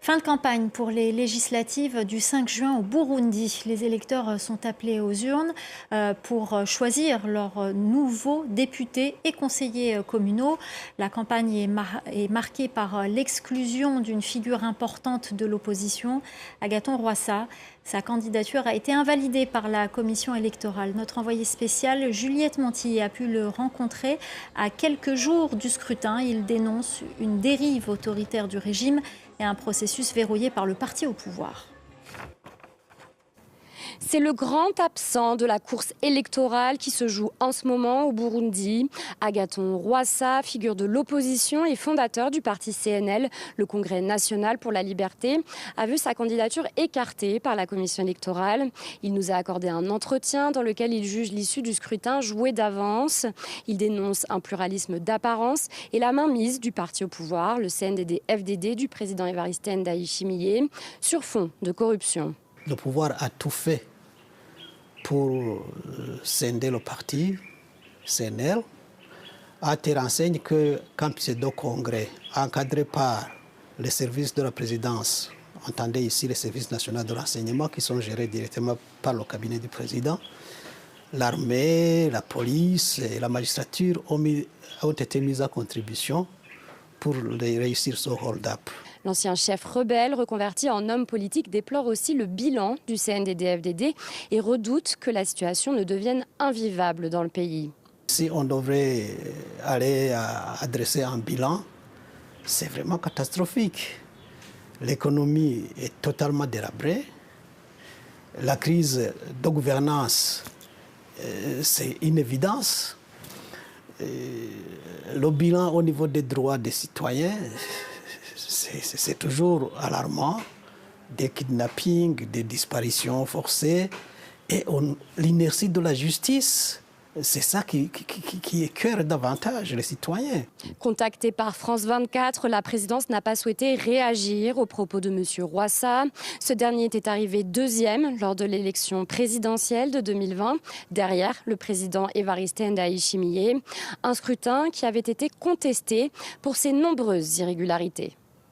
Fin de campagne pour les législatives du 5 juin au Burundi. Les électeurs sont appelés aux urnes pour choisir leurs nouveaux députés et conseillers communaux. La campagne est marquée par l'exclusion d'une figure importante de l'opposition, Agathon Rwasa. Sa candidature a été invalidée par la commission électorale. Notre envoyée spéciale, Juliette Montillet, a pu le rencontrer à quelques jours du scrutin. Il dénonce une dérive autoritaire du régime et un processus verrouillé par le parti au pouvoir. C'est le grand absent de la course électorale qui se joue en ce moment au Burundi. Agathon Rwasa, figure de l'opposition et fondateur du parti CNL, le Congrès national pour la liberté, a vu sa candidature écartée par la commission électorale. Il nous a accordé un entretien dans lequel il juge l'issue du scrutin jouée d'avance. Il dénonce un pluralisme d'apparence et la mainmise du parti au pouvoir, le CNDD-FDD du président Evariste Ndayishimiye, sur fond de corruption. Le pouvoir a tout fait pour scinder le parti CNL. A te renseigne que quand ces deux congrès, encadrés par les services de la présidence, entendez ici les services nationaux de renseignement qui sont gérés directement par le cabinet du président, l'armée, la police et la magistrature ont été mises à contribution pour réussir ce hold-up. L'ancien chef rebelle, reconverti en homme politique, déplore aussi le bilan du CNDD-FDD et redoute que la situation ne devienne invivable dans le pays. Si on devrait aller adresser un bilan, c'est vraiment catastrophique. L'économie est totalement délabrée. La crise de gouvernance, c'est une évidence. Le bilan au niveau des droits des citoyens, c'est toujours alarmant. Des kidnappings, des disparitions forcées et l'inertie de la justice. C'est ça qui écœure davantage les citoyens. Contactée par France 24, la présidence n'a pas souhaité réagir aux propos de M. Rwasa. Ce dernier était arrivé deuxième lors de l'élection présidentielle de 2020, derrière le président Evariste Ndayishimiye. Un scrutin qui avait été contesté pour ses nombreuses irrégularités.